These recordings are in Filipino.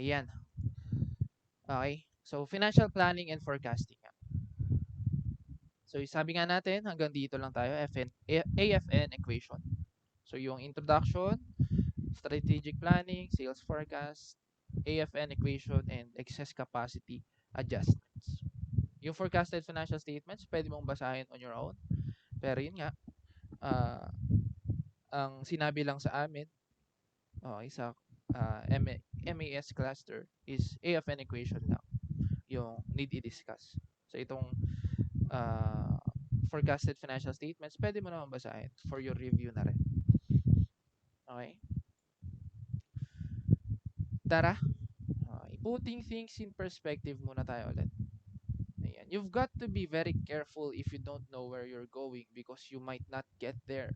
Ayan. Okay. So, financial planning and forecasting. So, sabi nga natin, hanggang dito lang tayo, AFN equation. So, yung introduction, strategic planning, sales forecast, AFN equation, and excess capacity adjustments. Yung forecasted financial statements, pwede mong basahin on your own. Pero yun nga, uh, ang sinabi lang sa amin, sa MAS cluster is AFN equation lang yung need i-discuss. So itong uh, forecasted financial statements, pwede mo naman basahin for your review na rin. Okay? Tara, putting things in perspective muna tayo ulit. Ayan. You've got to be very careful if you don't know where you're going because you might not get there.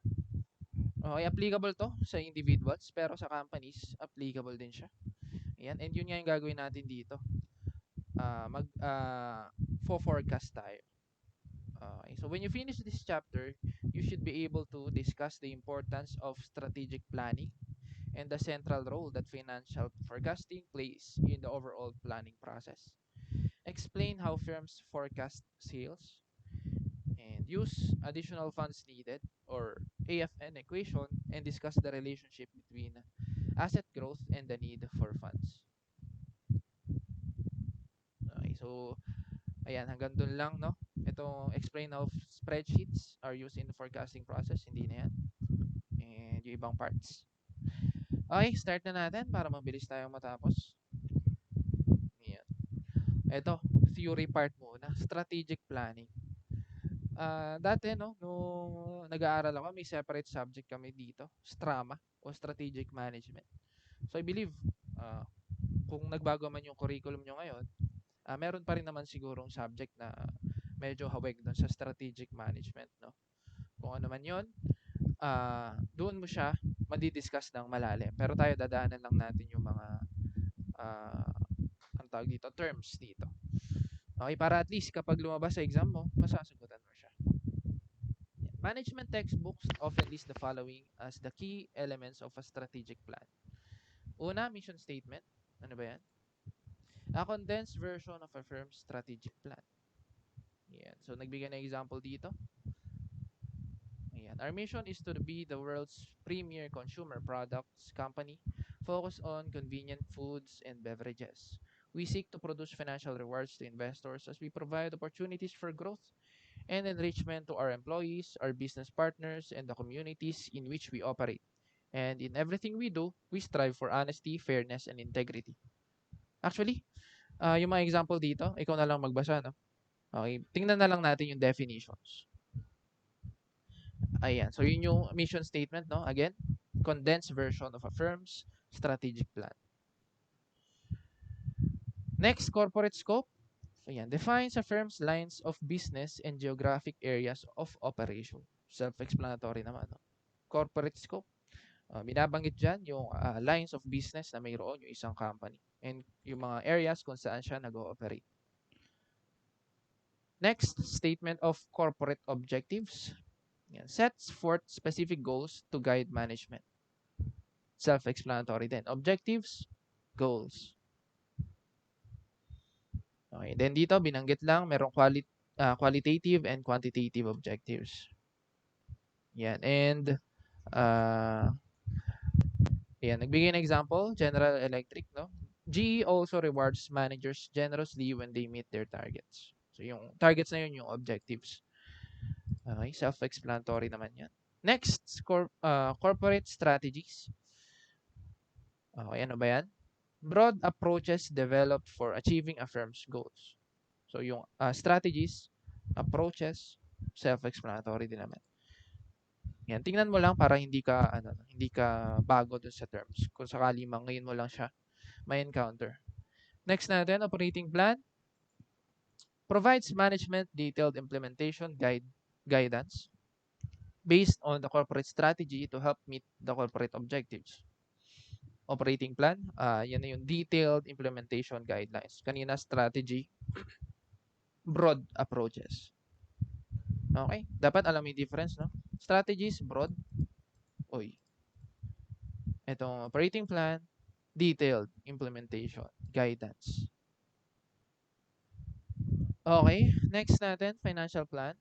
Okay, applicable to sa individuals pero sa companies, applicable din siya. Ayan, and yun nga yung gagawin natin dito. Forecast tayo. Okay, so when you finish this chapter, you should be able to discuss the importance of strategic planning and the central role that financial forecasting plays in the overall planning process. Explain how firms forecast sales and use additional funds needed or AFN equation and discuss the relationship between asset growth and the need for funds. Okay, so ayan, hanggang dun lang, no? Ito, explain how spreadsheets are used in the forecasting process, hindi na yan. And yung ibang parts. Okay, start na natin para mabilis tayong matapos. Ayan. Ito, theory part muna, strategic planning. Dati, no, nung nag-aaral ako, may separate subject kami dito, STRAMA o Strategic Management. So, I believe, kung nagbago man yung curriculum nyo ngayon, meron pa rin naman sigurong subject na medyo hawig doon sa strategic management, no? Kung ano man yon, doon mo siya madidiscuss ng malalim. Pero tayo dadaanan lang natin yung mga ang tawag dito, terms dito. Okay, para at least kapag lumabas sa exam mo, masasagutan mo siya. Management textbooks often list the following as the key elements of a strategic plan. Una, mission statement. Ano ba yan? A condensed version of a firm's strategic plan. Yan. So, nagbigay na example dito. Ayan. Our mission is to be the world's premier consumer products company focused on convenient foods and beverages. We seek to produce financial rewards to investors as we provide opportunities for growth and enrichment to our employees, our business partners, and the communities in which we operate. And in everything we do, we strive for honesty, fairness, and integrity. Actually, yung mga example dito, ikaw na lang magbasa, no? Okay, tingnan na lang natin yung definitions. Ayan, so yun yung mission statement, no? Again, condensed version of a firm's strategic plan. Next, corporate scope. Ayan, defines a firm's lines of business and geographic areas of operation. Self-explanatory naman, no? Corporate scope. Binabanggit dyan yung lines of business na mayroon yung isang company and yung mga areas kung saan siya nag-ooperate. Next, statement of corporate objectives. Yan, sets forth specific goals to guide management. Self-explanatory din. Objectives, goals. Okay, then dito binanggit lang merong qualitative and quantitative objectives. Yan, and yan, nagbigay ng example, General Electric, no? GE also rewards managers generously when they meet their targets. So yung targets na yun yung objectives. Okay, self-explanatory naman yan. Next, corporate strategies. Okay, ano ba yan? Broad approaches developed for achieving a firm's goals. So yung strategies, approaches, self-explanatory din naman. Yan, tingnan mo lang para hindi ka bago dun sa terms. Kung sakali man ngayon mo lang siya may encounter. Next natin, operating plan provides management detailed implementation guidance based on the corporate strategy to help meet the corporate objectives. Operating plan, yan na yung detailed implementation guidelines. Kanina strategy, broad approaches. Okay? Dapat alam mo yung difference, no? Strategies, broad. Itong operating plan, detailed implementation guidance. Okay, next natin, financial plan.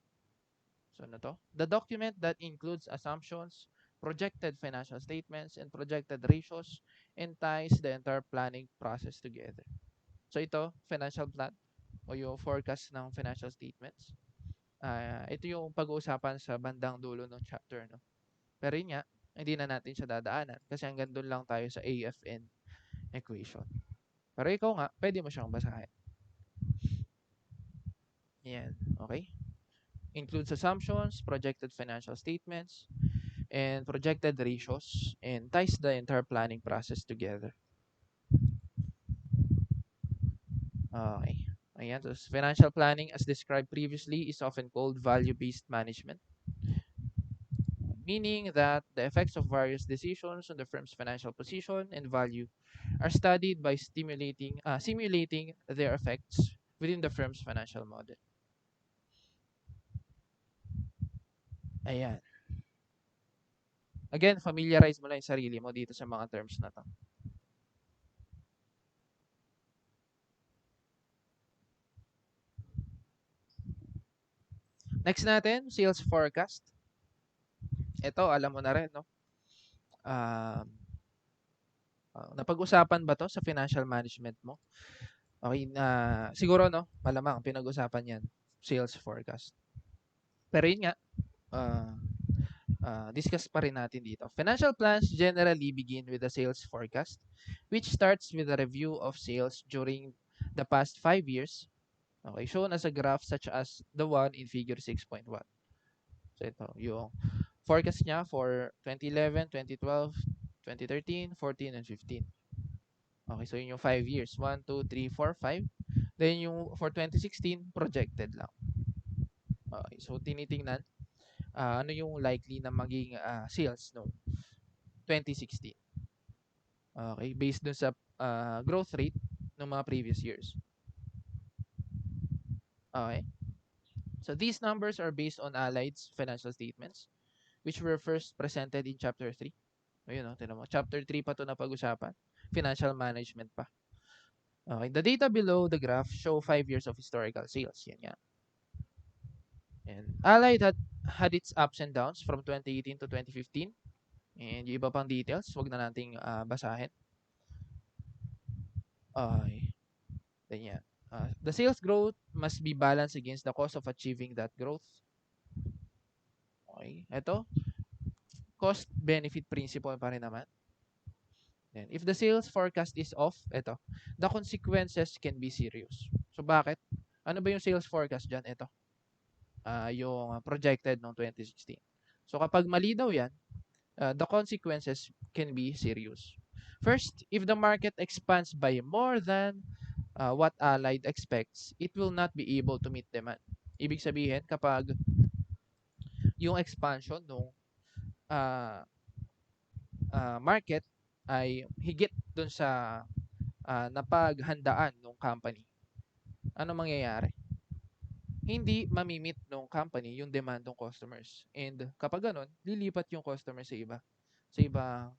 So ano to? The document that includes assumptions, projected financial statements, and projected ratios and ties the entire planning process together. So ito, financial plan o yung forecast ng financial statements. Ito yung pag-uusapan sa bandang dulo ng chapter, no? Pero yun nga, hindi na natin siya dadaanan kasi hanggang doon lang tayo sa AFN equation. Pero ikaw nga, pwede mo siyang basahin. Yan, okay? Includes assumptions, projected financial statements, and projected ratios, and ties the entire planning process together. Okay. Ayan, so financial planning as described previously is often called value-based management, meaning that the effects of various decisions on the firm's financial position and value are studied by simulating their effects within the firm's financial model. Ayan. Again, familiarize mo lang yung sarili mo dito sa mga terms na to. Next natin, sales forecast. Ito, alam mo na rin, no? Napag-usapan ba to sa financial management mo? Okay, siguro, no? Malamang pinag-usapan yan, sales forecast. Pero yun nga, discuss pa rin natin dito. Financial plans generally begin with a sales forecast, which starts with a review of sales during the past 5 years, okay, shown as a graph such as the one in figure 6.1. So ito, yung forecast niya for 2011, 2012, 2013, 14, and 15. Okay, so yun yung 5 years. 1, 2, 3, 4, 5. Then yung for 2016, projected lang. Okay, so tinitingnan ano yung likely na maging sales no 2016. Okay, based dun sa growth rate ng mga previous years. Okay. So these numbers are based on Allied's financial statements which were first presented in chapter 3. Ayun, no, tinan mo. Chapter 3 pa to na pag-usapan. Financial management pa. Okay, the data below the graph show 5 years of historical sales. Yan nga. And Allied had its ups and downs from 2018 to 2015. And yung iba pang details, wag na nating basahin. Okay. Then yan. The sales growth must be balanced against the cost of achieving that growth. Okay. Ito, cost-benefit principle pa rin naman. Then, if the sales forecast is off, ito, the consequences can be serious. So, bakit? Ano ba yung sales forecast dyan? Ito, yung projected noong 2016. So, kapag mali daw yan, the consequences can be serious. First, if the market expands by more than what Allied expects, it will not be able to meet demand. Ibig sabihin, kapag yung expansion ng market ay higit dun sa napaghandaan ng company, ano mangyayari? Hindi mamimit ng company yung demand ng customers. And kapag ganun, lilipat yung customer sa iba. Sa ibang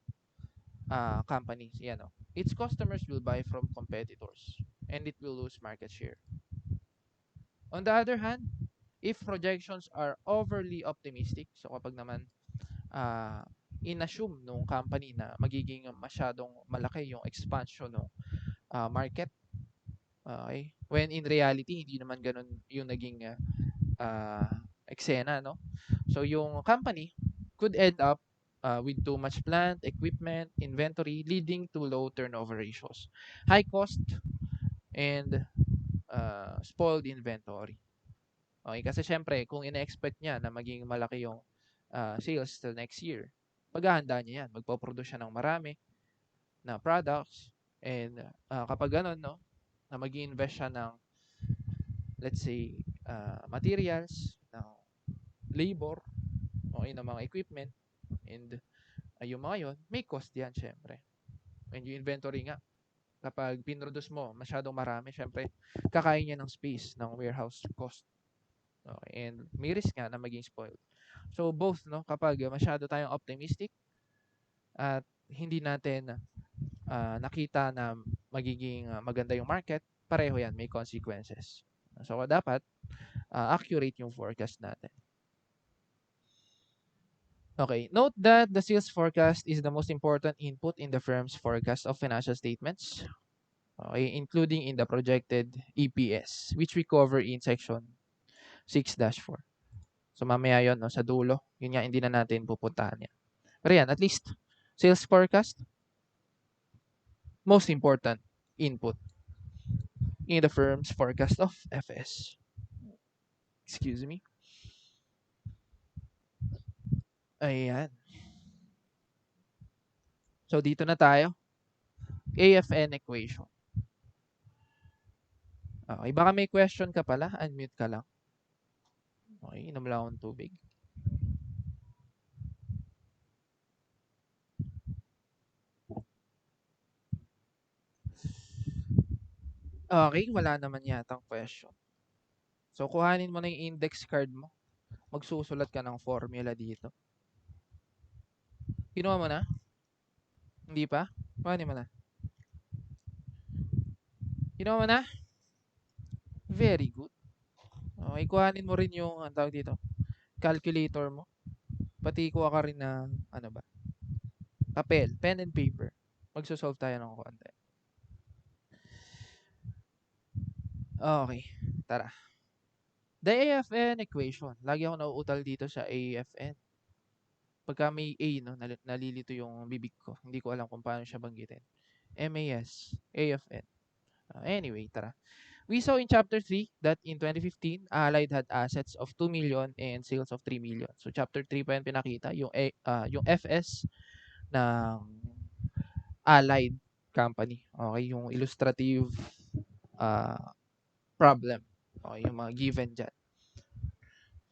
companies. Yan, no? Its customers will buy from competitors and it will lose market share. On the other hand, if projections are overly optimistic, so kapag naman inassume nung company na magiging masyadong malaki yung expansion ng market, okay, when in reality hindi naman ganun yung naging eksena, no? So yung company could end up with too much plant, equipment, inventory, leading to low turnover ratios, high cost, and spoiled inventory. Okay, kasi syempre, kung ina-expect niya na maging malaki yung sales till next year, paghahanda niya yan. Magpo-produce siya ng marami na products, and kapag ganun, no, na mag-invest siya ng, let's say, materials, ng labor, okay, ng mga equipment, and yung mga yun, may cost yan, syempre. And yung inventory nga, kapag pinroduce mo masyadong marami, syempre, kakain niya ng space, ng warehouse cost. Okay, and may risk nga na maging spoiled. So both, no, kapag masyado tayong optimistic at hindi natin nakita na magiging maganda yung market, pareho yan, may consequences. So, dapat accurate yung forecast natin. Okay, note that the sales forecast is the most important input in the firm's forecast of financial statements, okay, including in the projected EPS, which we cover in section 6-4. So, mamaya yon, no, sa dulo. Yun nga, hindi na natin pupuntahan yan. Pero yan, at least, sales forecast, most important input in the firm's forecast of FS. Excuse me. Ayan. So, dito na tayo. AFN equation. Okay, baka may question ka pala. Unmute ka lang. Okay, inom lang akong tubig. Okay, wala naman yatang question. So, kuhanin mo na yung index card mo. Magsusulat ka ng formula dito. Kinuha mo na? Hindi pa? Kuhanin mo na. Kinuha mo na? Very good. Okay, kuhanin mo rin yung, ang tawag dito, calculator mo. Pati kuha ka rin ng, ano ba? Papel, pen and paper. Magsosolve tayo ng konti. Okay, tara. The AFN equation. Lagi ako nauutal dito sa AFN. Pagka may A, no, nalilito yung bibig ko. Hindi ko alam kung paano siya banggitin. MAS, AFN. Anyway, tara. We saw in chapter 3 that in 2015, Allied had assets of 2 million and sales of 3 million. So chapter 3 pa yan pinakita, yung FS ng Allied company. Okay, yung illustrative problem. Okay, yung mga given dyan.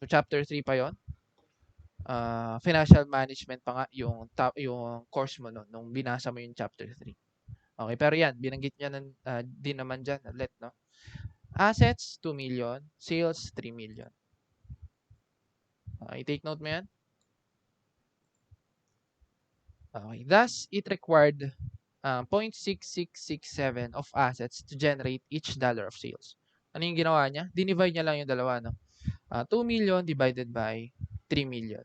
So chapter 3 pa yon. Financial management pa nga yung course mo no, nung binasa mo yung chapter 3. Okay, pero yan, binanggit niya din naman dyan, ulit, no? Assets, 2 million. Sales, 3 million. Okay, take note mo yan. Okay, thus, it required 0.6667 of assets to generate each dollar of sales. Ano yung ginawa niya? Dinivide niya lang yung dalawa, no? 2 million divided by 3 million.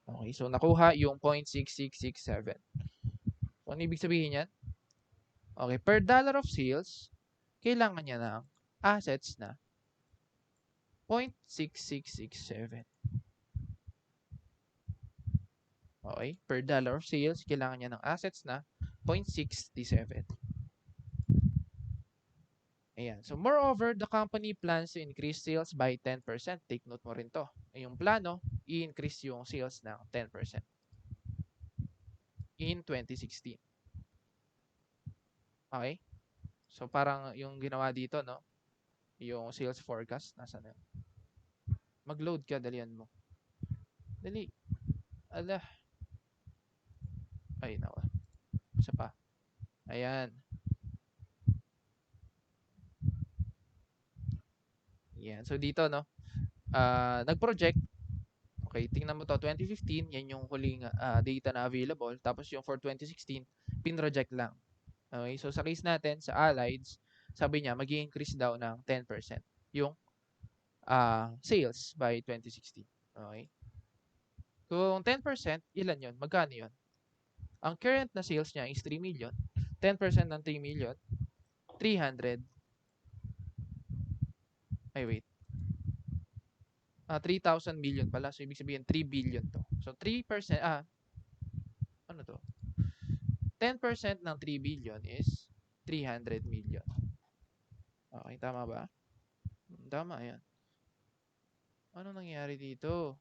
Okay, so nakuha yung 0.6667. So, ano ibig sabihin yan? Okay, per dollar of sales, kailangan niya ng assets na 0.6667. Okay, per dollar of sales, kailangan niya ng assets na 0.67. Ayan. So, moreover, the company plans to increase sales by 10%. Take note mo rin to. Yung plano, i-increase yung sales ng 10% in 2016. Okay? So, parang yung ginawa dito, no? Yung sales forecast, nasa na yun? Mag-load ka, dalian mo. Dali. Ala. Ay, nawa. Isa pa. Ayan. Ayan. So, dito, no? Nag-project. Okay, tingnan mo to, 2015, yan yung huling data na available. Tapos yung for 2016, pinroject lang. Okay, so sa case natin, sa Allieds, sabi niya, mag-increase daw ng 10% yung sales by 2016. Okay? Kung 10%, ilan yun? Magkano yun? Ang current na sales niya is 3 million. 10% ng 3 million, 300. Ay, wait. 3,000 million pala. So, ibig sabihin, 3 billion to. So, 3%, ano to? 10% ng 3 billion is 300 million. Okay, tama ba? Tama, yan. Ano nangyari dito?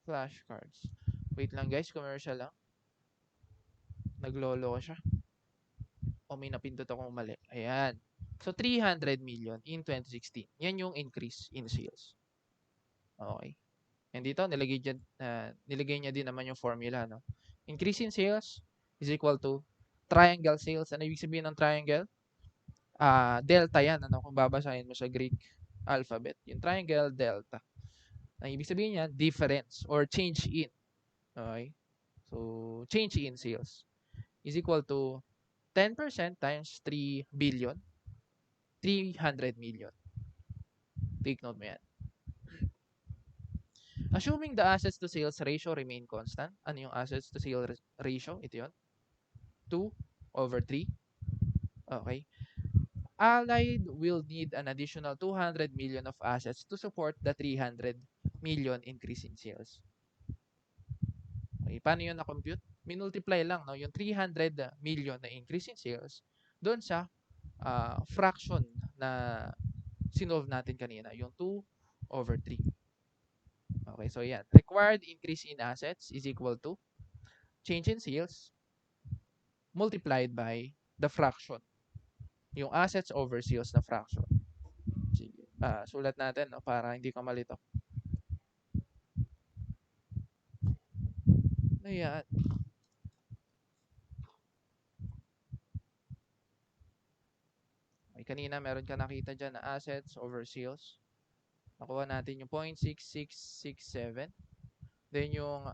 Flashcards. Wait lang guys, commercial lang. Naglolo ko siya. O may napindot akong mali. Ayan. So, 300 million in 2016. Yan yung increase in sales. Okay. And dito, nilagay niya din naman yung formula. No? Increase in sales is equal to triangle sales. Ano ibig sabihin ng triangle? Delta yan. Ano, kung babasahin mo sa Greek alphabet. Yung triangle, delta. Ang ibig sabihin niya, difference or change in. Okay? So, change in sales. is equal to 10% times 3 billion, 300 million. Take note mo yan. Assuming the assets to sales ratio remain constant. Ano yung assets to sales ratio? Ito yun. 2/3. Okay. Allied will need an additional 200 million of assets to support the 300 million increase in sales. Okay, paano yun na-compute? Minultiply lang no, yung 300 million na increase in sales doon sa fraction na sinolve natin kanina, yung 2/3. Okay, so yan. Required increase in assets is equal to change in sales multiplied by the fraction. Yung assets over sales na fraction. Sige. Sulat natin no, para hindi ka malito. Ayan. Okay, kanina meron ka nakita dyan na assets over sales. Nakuha natin yung 0.6667. Then yung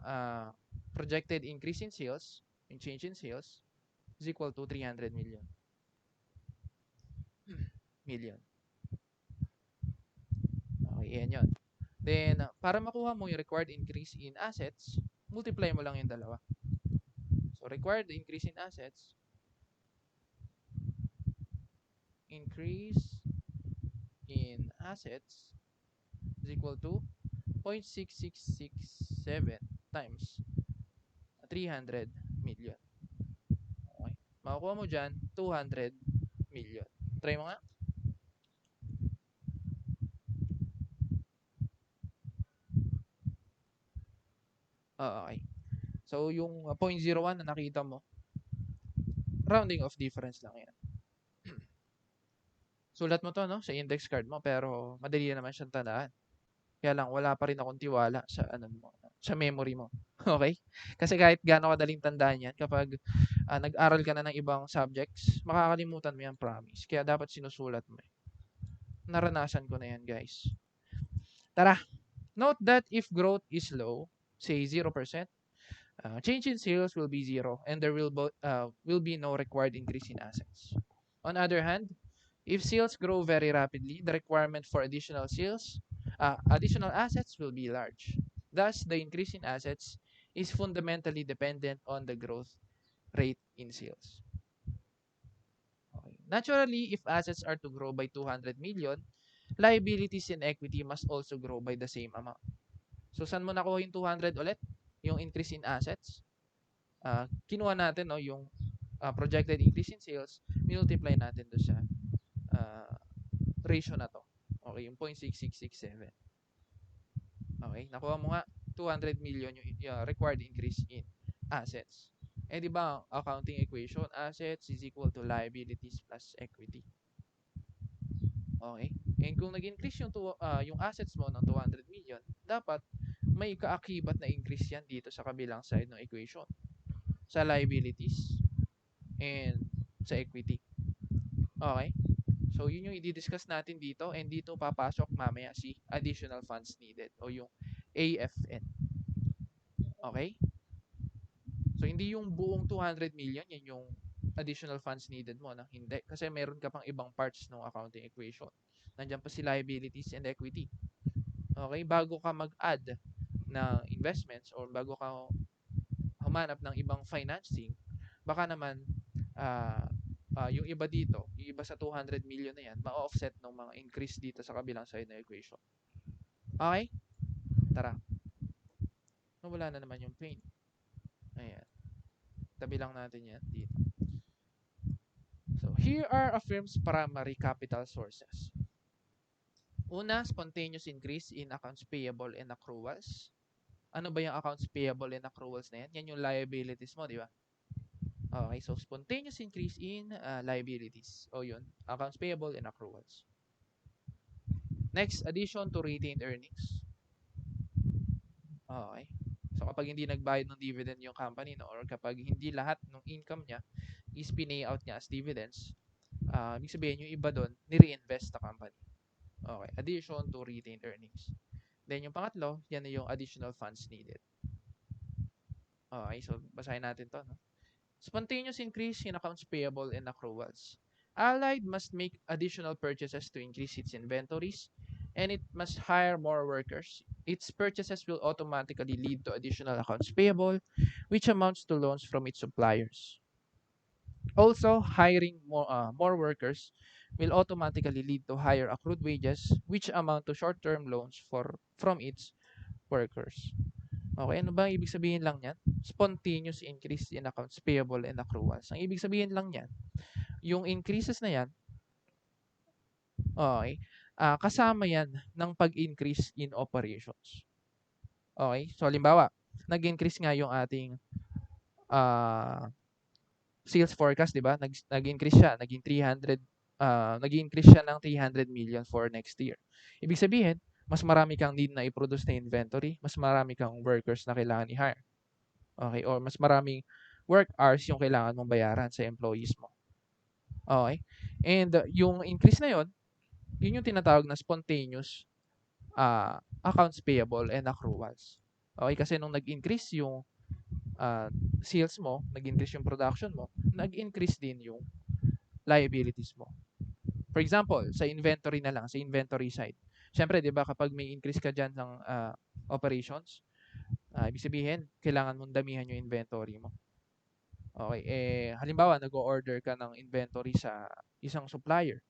projected increase in sales, yung change in sales, is equal to 300 million. Okay, yan yun. Then, para makuha mo yung required increase in assets, multiply mo lang yung dalawa. So, required increase in assets, increase in assets is equal to 0.6667 times 300 million. Okay. Makukuha mo dyan, 200 million. Try mo nga. Okay. So, yung 0.01 na nakita mo, rounding of difference lang yan. Sulat mo to no, sa index card mo, pero madali naman siyang tandaan. Kaya lang, wala pa rin akong tiwala sa, sa memory mo. Okay? Kasi kahit gaano kadaling tandaan yan, kapag nag-aral ka na ng ibang subjects, makakalimutan mo yan, promise. Kaya dapat sinusulat mo. Naranasan ko na yan, guys. Tara! Note that if growth is low, say 0%, change in sales will be 0 and there will be no required increase in assets. On the other hand, if sales grow very rapidly, the requirement for additional assets will be large. Thus, the increase in assets is fundamentally dependent on the growth rate in sales. Okay. Naturally, if assets are to grow by 200 million, liabilities and equity must also grow by the same amount. So, saan mo nakuha yung 200 ulit? Yung increase in assets. Kinuha natin no, yung projected increase in sales, multiply natin doon sa ratio na to. Okay, yung 0.6667. Okay, nakuha mo nga 200 million yung required increase in assets. Eh di ba, accounting equation, assets is equal to liabilities plus equity. Okay? And kung nag-increase yung assets mo ng 200 million, dapat may kaakibat na increase yan dito sa kabilang side ng equation. Sa liabilities and sa equity. Okay? So, yun yung i-discuss natin dito and dito papasok mamaya si additional funds needed o yung AFN. Okay? So, hindi yung buong 200 million, yan yung additional funds needed mo. No? Hindi. Kasi meron ka pang ibang parts ng accounting equation. Nandiyan pa si liabilities and equity. Okay? Bago ka mag-add ng investments or bago ka humanap ng ibang financing, baka naman yung iba dito, yung iba sa 200 million na yan, ma-offset ng mga increase dito sa kabilang side ng equation. Okay? Tara. Wala na naman yung pain. Ayan. Tabi lang natin yan dito. So, here are a firm's primary capital sources. Una, spontaneous increase in accounts payable and accruals. Ano ba yung accounts payable and accruals na yan? Yan yung liabilities mo, di ba? Okay, so spontaneous increase in liabilities. O yun, accounts payable and accruals. Next, addition to retained earnings. Okay. So kapag hindi nagbayad ng dividend yung company, no, or kapag hindi lahat ng income niya is pinay out niya as dividends, ibig sabihin yung iba doon, ni-reinvest the company. Okay, addition to retained earnings. Then yung pangatlo, yan na yung additional funds needed. Okay, so basahin natin to. No? Spontaneous increase in accounts payable and accruals. Allied must make additional purchases to increase its inventories, and it must hire more workers. Its purchases will automatically lead to additional accounts payable, which amounts to loans from its suppliers. Also, hiring more workers will automatically lead to higher accrued wages, which amount to short-term loans from its workers. Okay, ano ba ang ibig sabihin lang niyan? Spontaneous increase in accounts payable and accruals. Ang ibig sabihin lang niyan, yung increases na yan, okay, kasama yan ng pag-increase in operations. Okay, so halimbawa, nag-increase nga yung ating uh, sales forecast, di ba? Nag-increase siya, nag-increase siya ng 300 million for next year. Ibig sabihin, mas marami kang need na i-produce na inventory, mas marami kang workers na kailangan i-hire. Okay, or mas maraming work hours yung kailangan mong bayaran sa employees mo. Okay? And yung increase na yun yung tinatawag na spontaneous accounts payable and accruals. Okay, kasi nung nag-increase yung sales mo, nag-increase yung production mo, nag-increase din yung liabilities mo. For example, sa inventory na lang, sa inventory side. Siyempre, 'di ba, kapag may increase ka diyan ng operations, ibig sabihin, kailangan mong damihan yung inventory mo. Okay, halimbawa, nag-o-order ka ng inventory sa isang supplier.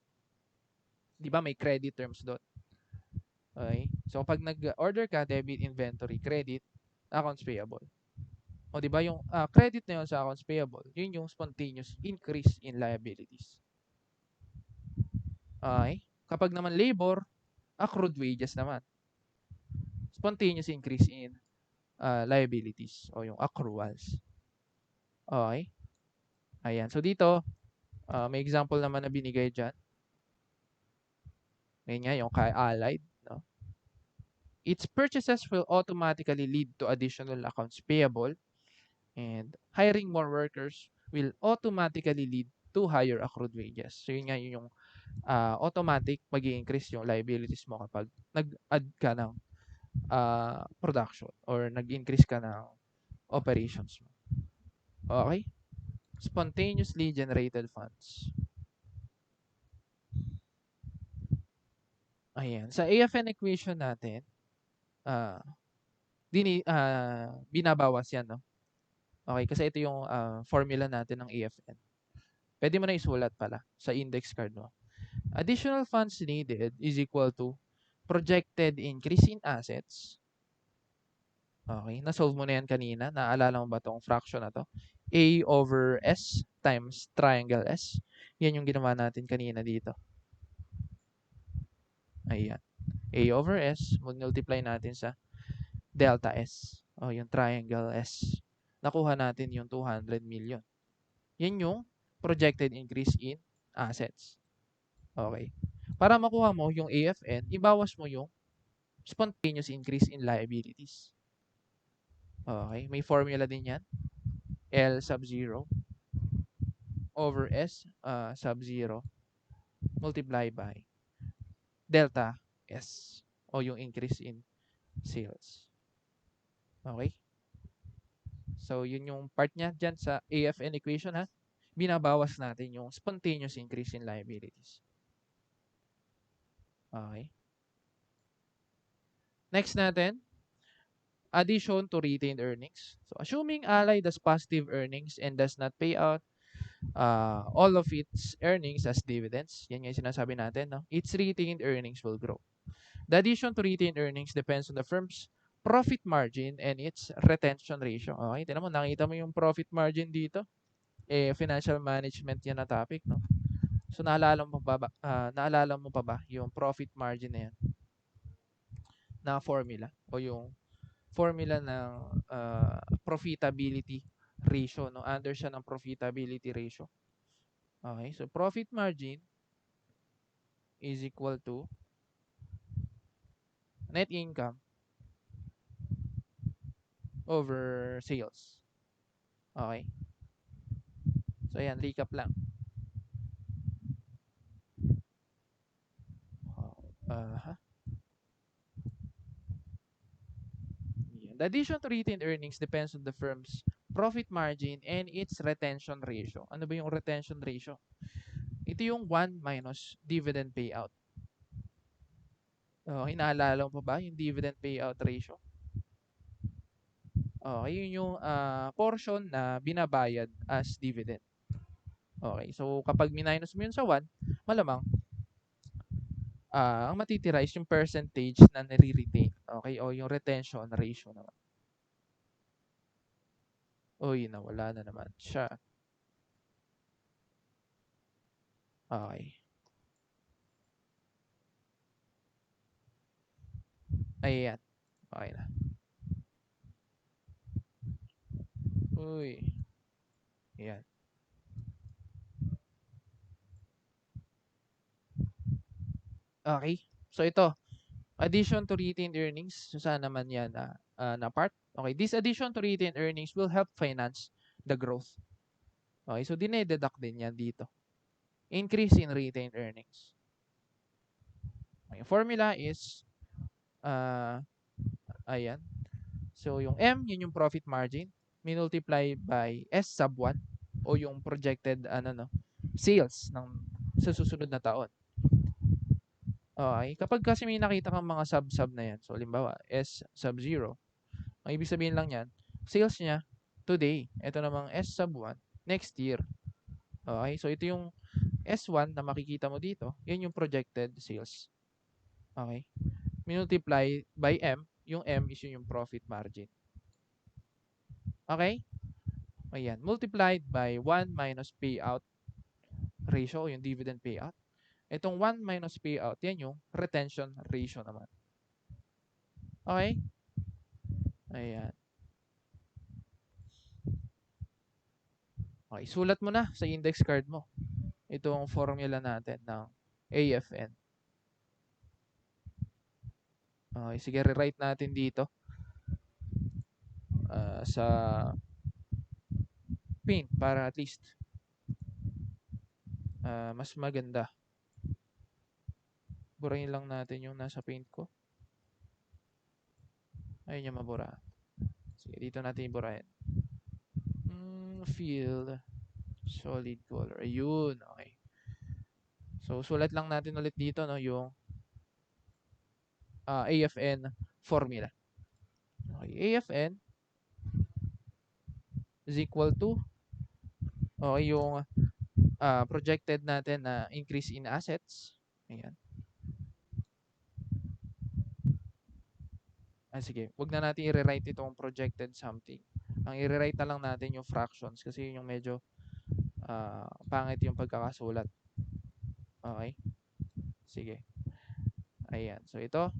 'Di ba, may credit terms doon. Okay? So, pag nag-order ka, debit inventory, credit, accounts payable. O, 'di ba, yung credit na yun sa accounts payable, yun yung spontaneous increase in liabilities. Okay? Kapag naman labor, accrued wages naman. Spontaneous increase in liabilities o yung accruals. Okay? Ayan. So, dito, may example naman na binigay dyan. Ngayon nga, yung kay Allied. No? Its purchases will automatically lead to additional accounts payable, and hiring more workers will automatically lead to higher accrued wages. So, yun nga yung automatic mag-increase yung liabilities mo kapag nag-add ka ng production or nag-increase ka ng operations mo. Okay? Spontaneously generated funds. Ayan. Sa AFN equation natin, binabawas yan, no? Okay, kasi ito yung formula natin ng AFN. Pwede mo na isulat pala sa index card mo. Additional funds needed is equal to projected increase in assets. Okay, na-solve mo na yan kanina. Naalala mo ba tong fraction na to? A over S times triangle S. Yan yung ginawa natin kanina dito. Ayan. A over S, mag-multiply natin sa delta S. O, yung triangle S. Nakuha natin yung 200 million. Yan yung projected increase in assets. Okay. Para makuha mo yung AFN, ibawas mo yung spontaneous increase in liabilities. Okay. May formula din yan. L sub 0 over S sub 0 multiply by delta S o yung increase in sales. Okay? So, yun yung part niya dyan sa AFN equation, ha? Binabawas natin yung spontaneous increase in liabilities. Okay? Next natin, addition to retained earnings. So, assuming Allied does positive earnings and does not pay out all of its earnings as dividends, yan yung sinasabi natin, no? Its retained earnings will grow. The addition to retained earnings depends on the firm's profit margin and its retention ratio. Okay, tingnan mo, nakita mo yung profit margin dito. Financial management yan na topic, no? So, naalala mo pa ba yung profit margin na yan? Na formula o yung formula ng profitability ratio, no? Under siya ng profitability ratio. Okay, so profit margin is equal to net income over sales. Okay. So, ayan, recap lang. The addition to retained earnings depends on the firm's profit margin, and its retention ratio. Ano ba yung retention ratio? Ito yung 1 minus dividend payout. Inaalala mo pa ba yung dividend payout ratio? Yun yung portion na binabayad as dividend. Okay, so kapag minus mo yun sa 1, malamang ang matitira is yung percentage na nare-retain. Okay, o yung retention ratio naman. Uy, nawala na naman siya. Okay. Ayan. Okay na. Uy. Ayan. Okay. So ito, addition to retained earnings. So saan naman yan na part? Okay, this addition to retained earnings will help finance the growth. Okay, so dinededuct din yan dito. Increase in retained earnings. Okay, formula is, ayan. So yung M, yun yung profit margin. Multiply by S sub 1 o yung projected sales ng sa susunod na taon. Okay, kapag kasi may nakita kang mga sub-sub na yan, so halimbawa S sub 0, ang ibig sabihin lang yan, sales niya today. Ito namang S sub 1 next year. Okay, so ito yung S1 na makikita mo dito, yan yung projected sales. Okay, multiply by M, yung M is yung profit margin. Okay? Ayan, multiplied by 1 minus payout ratio, yung dividend payout. Itong 1 minus payout, yan yung retention ratio naman. Okay? Ayan. Okay, sulat mo na sa index card mo itong formula natin ng AFN. Okay, sige, rewrite natin dito sa Paint para at least mas maganda. Burahin lang natin yung nasa Paint ko. Ayun yung mabura. Sige, dito natin iburahin. Field. Solid color. Ayun. Okay. So, sulat lang natin ulit dito, no, yung AFN formula. Okay. AFN is equal to yung projected natin na increase in assets. Ayan. Sige, wag na natin i-rewrite itong projected something. Ang i-rewrite na lang natin yung fractions kasi yun yung medyo pangit yung pagkakasulat. Okay? Sige. Ayan. So, ito.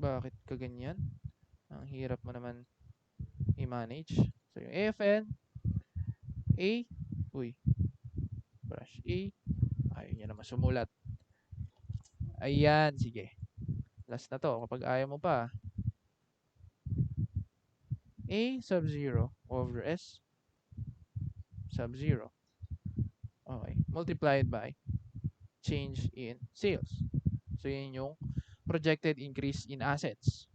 Bakit kaganyan? Ang hirap mo naman i-manage. So, yung AFN, A, brush A, ayun niya naman sumulat. Ayan, sige. Last na to. Kapag ayaw mo pa, A sub 0 over S sub 0. Okay. Multiplied by change in sales. So, yun yung projected increase in assets.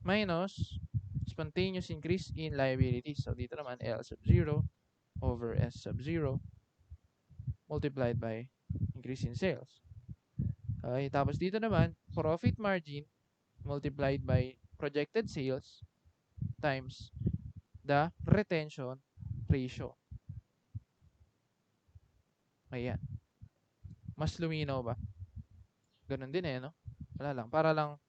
Minus spontaneous increase in liabilities. So, dito naman L sub 0 over S sub 0 multiplied by increase in sales. Okay, tapos dito naman, profit margin multiplied by projected sales times the retention ratio. Ayan. Mas luminaw ba? Ganun din no? Wala lang. Para lang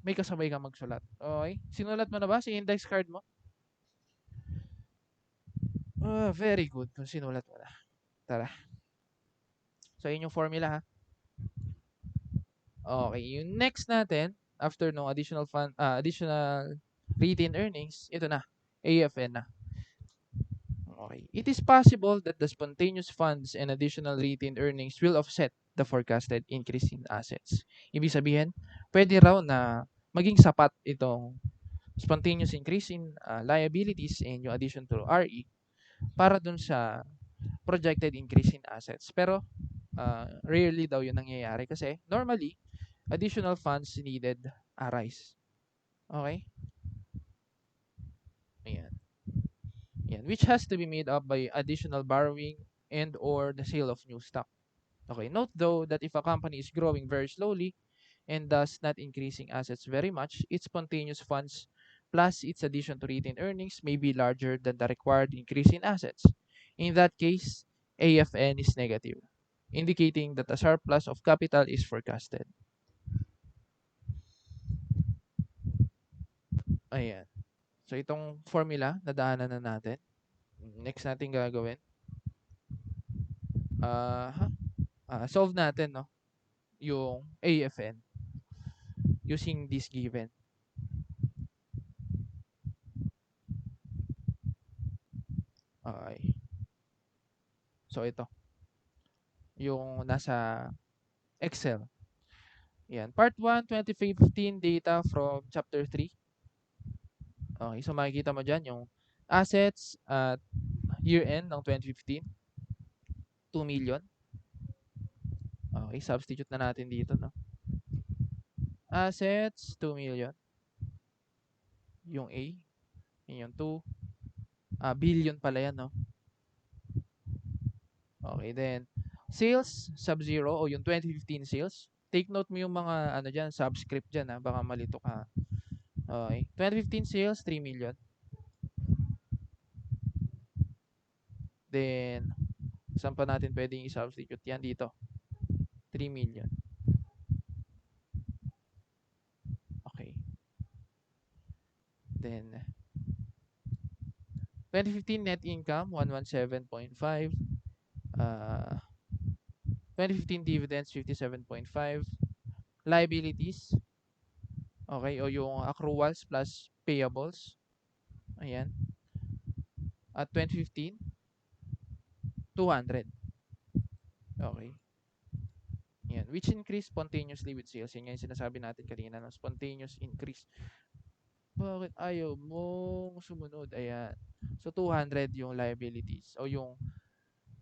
may kasabay kang magsulat. Okay? Sinulat mo na ba si index card mo? Very good kung sinulat mo na. Tara. So, yun yung formula ha. Okay, yung next natin, after no additional retained earnings, ito na, AFN na. Okay. It is possible that the spontaneous funds and additional retained earnings will offset the forecasted increase in assets. Ibig sabihin, pwede raw na maging sapat itong spontaneous increase in liabilities and yung addition to RE para dun sa projected increase in assets. Pero rarely daw yun nangyayari kasi normally additional funds needed arise. Okay? Yan, which has to be made up by additional borrowing and or the sale of new stock. Okay, note though that if a company is growing very slowly and thus not increasing assets very much, its spontaneous funds plus its addition to retained earnings may be larger than the required increase in assets. In that case, AFN is negative, indicating that a surplus of capital is forecasted. Ayan. So itong formula, nadaanan na natin. Next natin gagawin, uh, solve natin no, yung AFN using this given. Okay. So ito, yung nasa Excel. Yan. Part 1, 2015 data from chapter 3. Okay, so makikita mo dyan yung assets at year-end ng 2015, 2 million. Okay, substitute na natin dito, no? Assets, 2 million. Yung A, yun yung 2. Billion pala yan, no? Okay, then, sales, sub-zero, o yung 2015 sales. Take note mo yung mga, ano dyan, subscript dyan, ha? Baka malito ka. Okay, 2015 sales, 3 million. Then, saan pa natin pwedeng i-substitute yan dito? 3 million. Okay. Then, 2015 net income, 117.5. 2015 dividends, 57.5. Liabilities, okay, o yung accruals plus payables. Ayan. At 2015, 200. Okay. Ayan. Which increase spontaneously with sales. Yan yung sinasabi natin kanina, no? Spontaneous increase. Bakit ayaw mong sumunod? Ayan. So, 200 yung liabilities o yung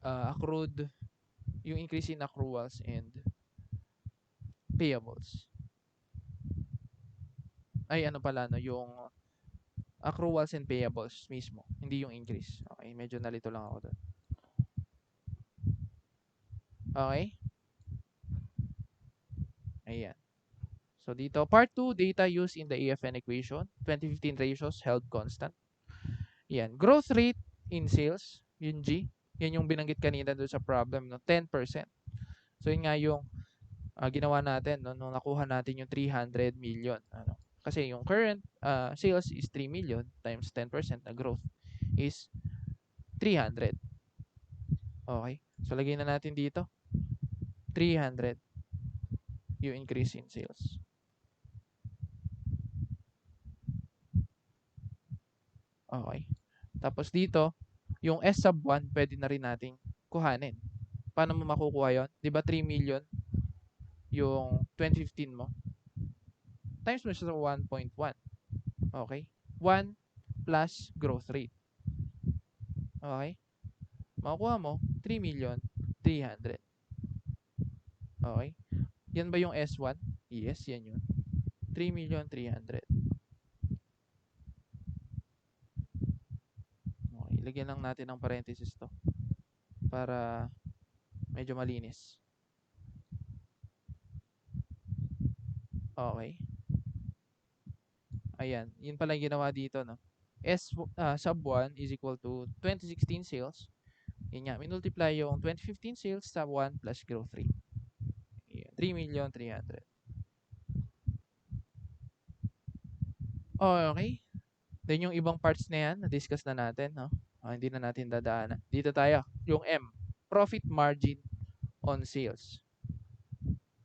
accrued, yung increase in accruals and payables. Ay, ano pala, no? Yung accruals and payables mismo. Hindi yung increase. Okay, medyo nalito lang ako doon. Okay? Ayan. So, dito, part 2, data used in the AFN equation. 2015 ratios held constant. Ayan. Growth rate in sales, yung G. Yan yung binanggit kanina doon sa problem, no? 10%. So, yun nga yung ginawa natin, no? Nung nakuha natin yung 300 million. Ano? Kasi yung current sales is 3 million times 10% na growth is 300. Okay? So, lagay na natin dito. 300 yung increase in sales. Okay. Tapos dito, yung S sub 1, pwede na rin nating kuhanin. Paano mo makukuha yon? Di ba 3 million yung 2015 mo? Times mo siya sa 1.1. Okay? 1 plus growth rate. Okay? Makukuha mo 3 million 300. Okay? Yan ba yung S1? Yes, yan yun. 3 million 300. Okay, lagyan lang natin ng parenthesis to para medyo malinis. Okay. Ayan, yun pala yung ginawa dito, no? Sub 1 is equal to 2016 sales. Yun nga, minultiply yung 2015 sales sub 1 plus growth rate. Ayan, 3 million 300. Okay. Then yung ibang parts na yan, na-discuss na natin, no? Hindi na natin dadaanan. Dito tayo, yung M, profit margin on sales.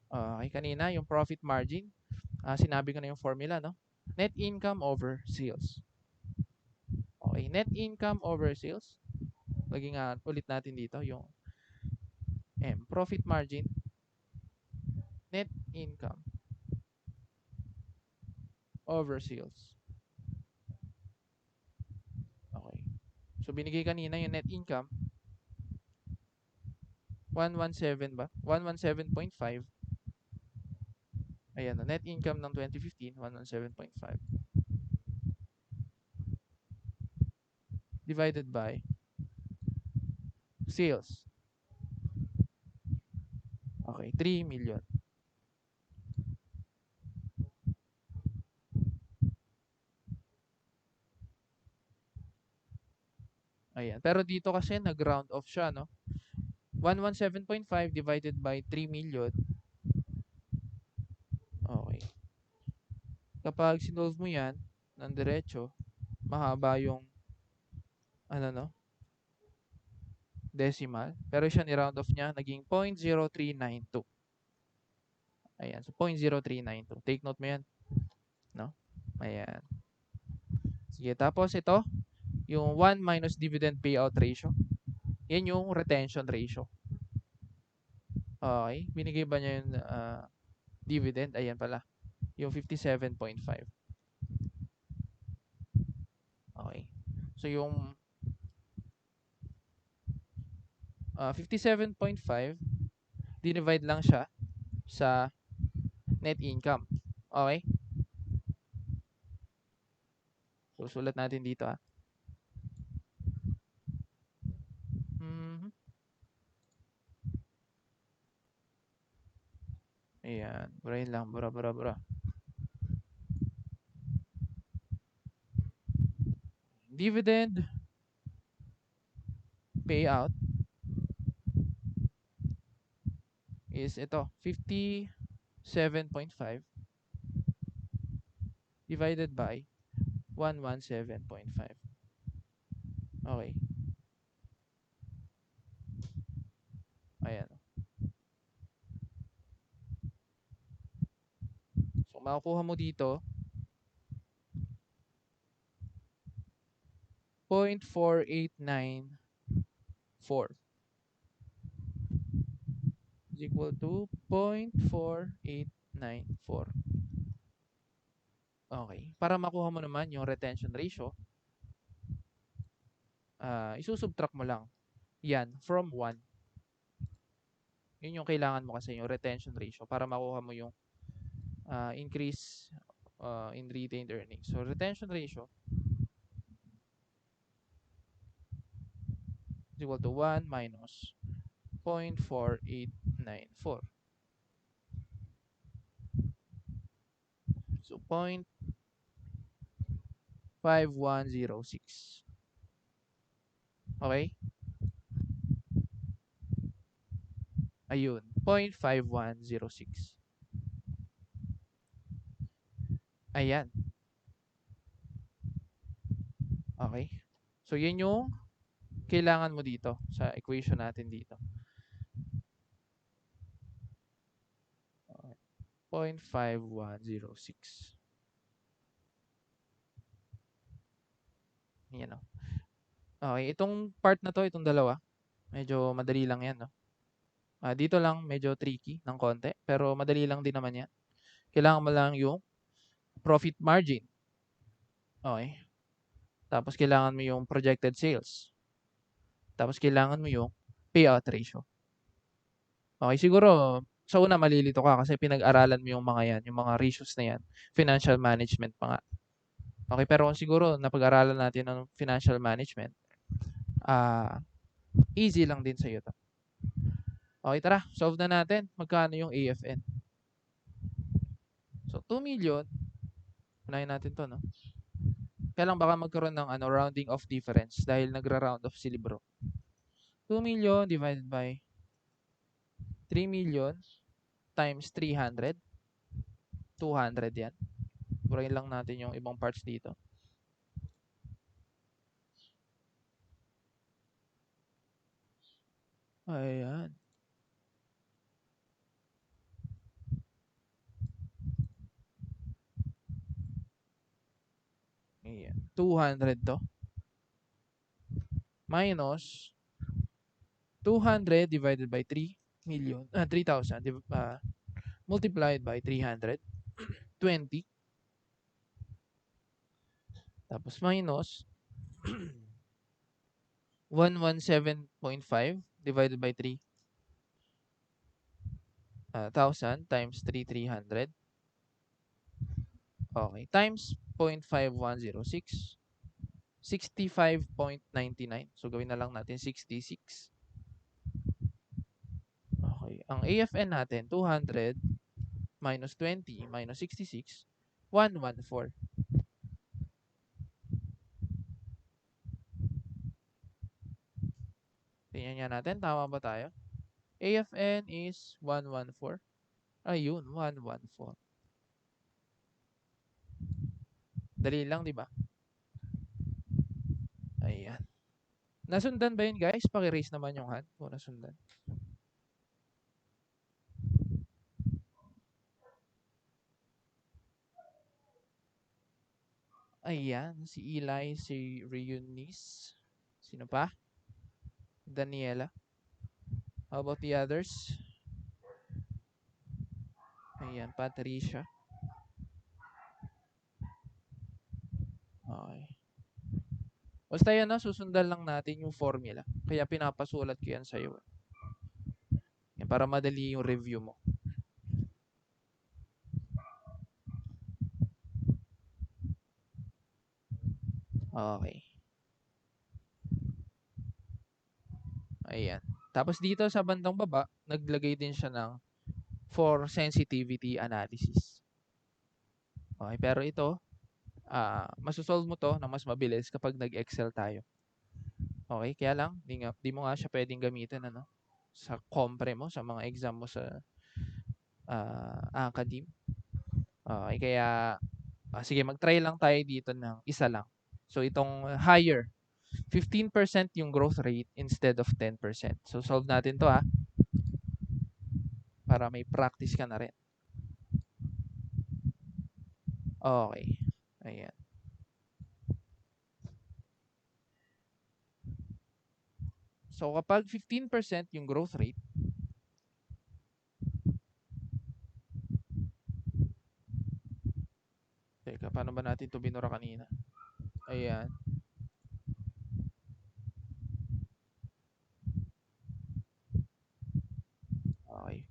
Okay, kanina yung profit margin, sinabi ko na yung formula, no? Net income over sales. Okay, net income over sales. Lagi nga ulit natin dito yung M, profit margin, net income over sales. Okay. So binigay kanina yung net income 117 ba? 117.5. Ayan, net income ng 2015 117.5. divided by sales. Okay, 3 million. Ayan. Pero dito kasi nag-round off siya, no? 117.5 divided by 3 million. Okay. Kapag sinolve mo yan ng diretso, mahaba yung ano no, decimal. Pero siya ni-round off niya, naging 0.0392. Ayan. So, 0.0392. Take note mo yan. No? Ayan. Sige. Tapos ito, yung 1 minus dividend payout ratio. Yan yung retention ratio. Okay. Binigay ba niya yung dividend? Ayan pala. Yung 57.5. Okay. So, yung 57.5, dinivide lang siya sa net income. Okay? So, sulat natin dito ah. Mhm. Ayan. Burahin lang. Bura, bura, bura. Dividend payout is ito. 57.5 divided by 117.5. Okay. Ayan. So, makukuha mo dito 0.4894 is equal to 0.4894. Okay. Para makuha mo naman yung retention ratio, isusubtract mo lang yan from 1. Yun yung kailangan mo kasi yung retention ratio para makuha mo yung increase in retained earnings. So, retention ratio is equal to 1 minus 0.4894. So, 0.5106. Okay? Ayun. 0.5106. Ayan. Okay? So, yun yung kailangan mo dito sa equation natin dito. 0.5106. Yan o. Okay, itong part na to, itong dalawa, medyo madali lang yan, no? Dito lang medyo tricky ng konti, pero madali lang din naman yan. Kailangan mo lang yung profit margin. Okay. Tapos kailangan mo yung projected sales. Tapos kailangan mo yung payout ratio. Okay, siguro sa una malilito ka kasi pinag-aralan mo yung mga yan, yung mga ratios na yan. Financial management pa nga. Okay, pero kung siguro napag-aralan natin ng financial management, easy lang din sa iyo to. Okay, tara, solve na natin. Magkano yung AFN? So, 2 million. Unahin natin to, no? Kaya lang baka magkaroon ng rounding off difference dahil nagra-round off si libro. 2 million divided by 3 million times 300. 200 yan. Burahin lang natin yung ibang parts dito. Ayan. Ayan. 200 to. Minus 200 divided by 3 million, 3,000 multiplied by 300, 20. Tapos minus 117.5 divided by 3,000 times 3,300. Okay. Times 0.5106. 65.99. So, gawin na lang natin 66. Okay. Ang AFN natin, 200 minus 20 minus 66, 114. Tingnan nga natin, tama ba tayo? AFN is 114. Ayun, 114. Dali lang, di ba? Ayan. Nasundan ba yun, guys? Paki-raise naman yung hand kung nasundan. Ayan, si Eli, si Reunis. Sino pa? Daniela. How about the others? Ayan, Patricia. Okay. Basta yan na, susundan lang natin yung formula. Kaya pinapasulat ko yan sa'yo. Yan, para madali yung review mo. Okay. Ayan. Tapos dito sa bandang baba, naglagay din siya ng for sensitivity analysis. Okay, pero ito, masosolve mo to na mas mabilis kapag nag-Excel tayo. Okay, kaya lang, di mo nga siya pwedeng gamitin ano, sa compre mo, sa mga exam mo sa academe. Okay, kaya, sige, mag-try lang tayo dito ng isa lang. So, itong higher, 15% yung growth rate instead of 10%. So, solve natin to para may practice ka na rin. Okay. Ayan. So, kapag 15% yung growth rate, teka, paano ba natin ito binura kanina? Ayan. Okay.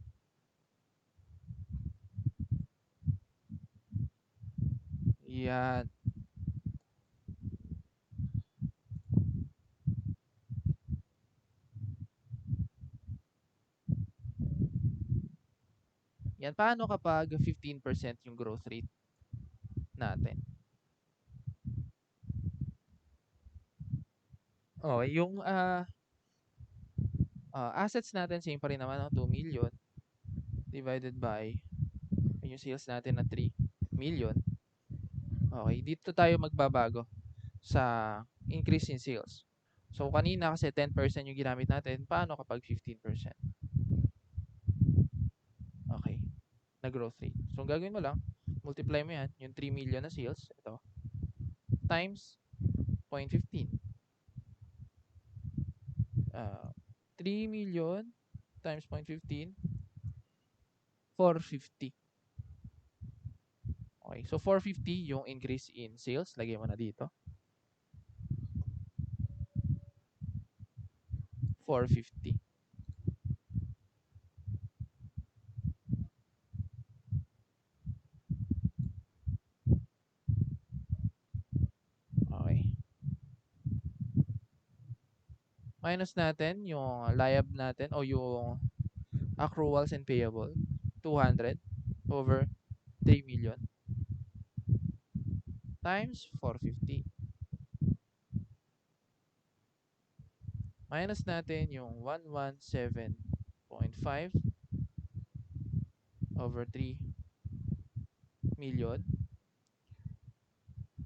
Yan. Yan. Paano kapag 15% yung growth rate natin? Okay. Yung assets natin, same pa rin naman, no? 2 million divided by yung sales natin na 3 million. Okay. Dito tayo magbabago sa increase in sales. So, kanina kasi 10% yung ginamit natin. Paano kapag 15%? Okay. Na growth rate. So, ang gagawin mo lang, multiply mo yan, yung 3 million na sales, ito, times 0.15. 3 million times 0.15, 450. Okay, so 450 yung increase in sales. Lagay mo na dito. 450. Okay. Minus natin yung liab natin o yung accruals and payable. 200 over 3 million times 450. Minus natin yung 117.5 over 3 million.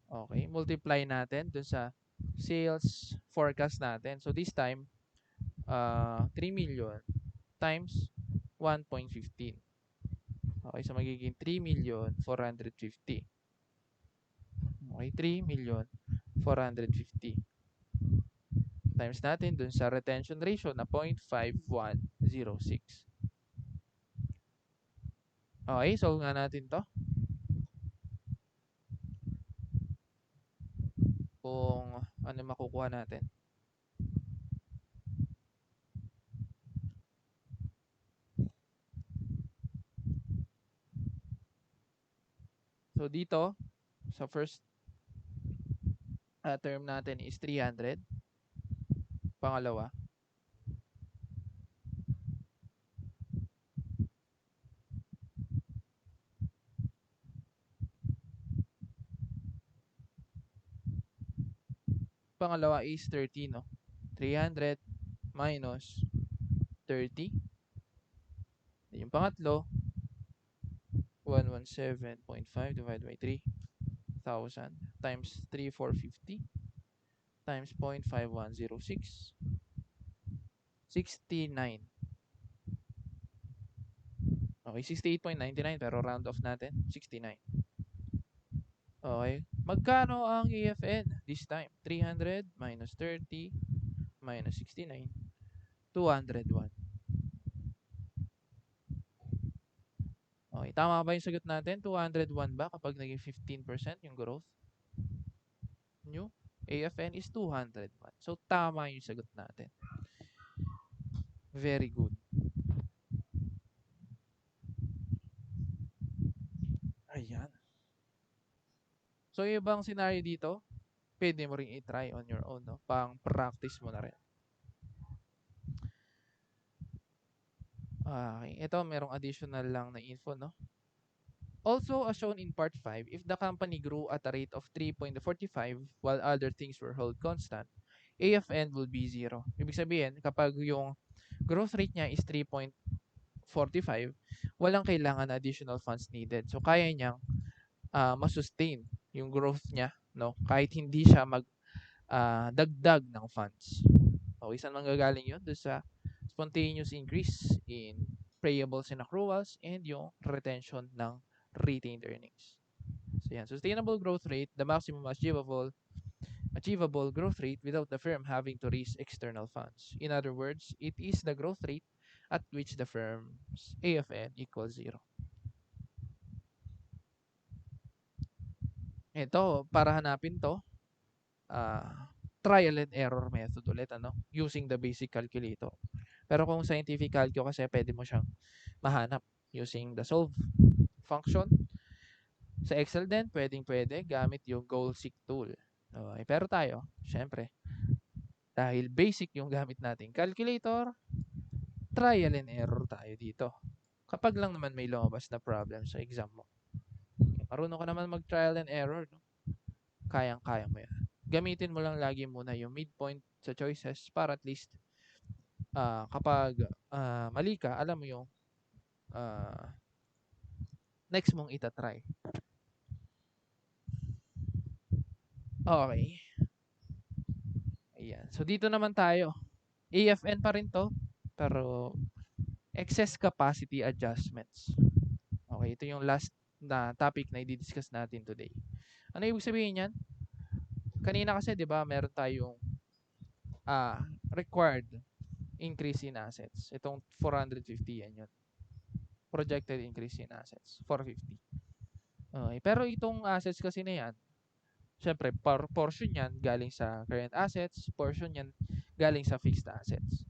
Okay, multiply natin dun sa sales forecast natin. So this time, 3 million times 1.15. Okay, so magiging 3 million 450. Okay, 3 million 450. Times natin dun sa retention ratio na 0.5106. Okay, solve nga natin to. Kung ano makukuha natin. So dito, sa first term natin is 300. Pangalawa, is 30, no? 300 minus 30. Yung pangatlo, 117.5 divided by 3,000 times 3,450 times 0.5106, 69. Okay, 68.99 pero round off natin, 69. Okay, magkano ang EFN this time? 300 minus 30 minus 69, 201. Okay, tama ba yung sagot natin? 201 ba kapag naging 15% yung growth? New AFN is 201. So, tama yung sagot natin. Very good. Ayan. So, yung ibang scenario dito, pwede mo ring i-try on your own, no? Pang practice mo na rin. Okay, ito merong additional lang na info, no? Also, as shown in part 5, if the company grew at a rate of 3.45 while other things were held constant, AFN will be 0. Ibig sabihin, kapag yung growth rate niya is 3.45, walang kailangan na additional funds needed. So, kaya niyang masustain yung growth niya, no? Kahit hindi siya dagdag ng funds. Okay, saan manggagaling yun? Doon sa spontaneous increase in payables and accruals and yung retention ng retained earnings. So yan, sustainable growth rate, the maximum achievable growth rate without the firm having to raise external funds. In other words, it is the growth rate at which the firm's AFN equals 0. Ito, para hanapin to, trial and error method ulit, ano? Using the basic calculator. Pero kung scientific calcio kasi pwede mo siyang mahanap using the solve function. Sa Excel din, pwede gamit yung goal seek tool. Okay, pero tayo, syempre, dahil basic yung gamit nating calculator, trial and error tayo dito. Kapag lang naman may lumabas na problem sa exam mo. Okay, marunong ka naman mag-trial and error, no? Kayang-kaya mo yan. Gamitin mo lang lagi muna yung midpoint sa choices para at least kapag mali ka, alam mo yung next mong itatry. Okay. Ayan. So, dito naman tayo. AFN pa rin to, pero excess capacity adjustments. Okay, ito yung last na topic na i-discuss natin today. Ano ibig sabihin yan? Kanina kasi, di ba, meron tayong required increase in assets. Itong 450 yan yun. Projected increase in assets, 450. Okay, pero itong assets kasi na yan, syempre, portion yan galing sa current assets, portion yan galing sa fixed assets.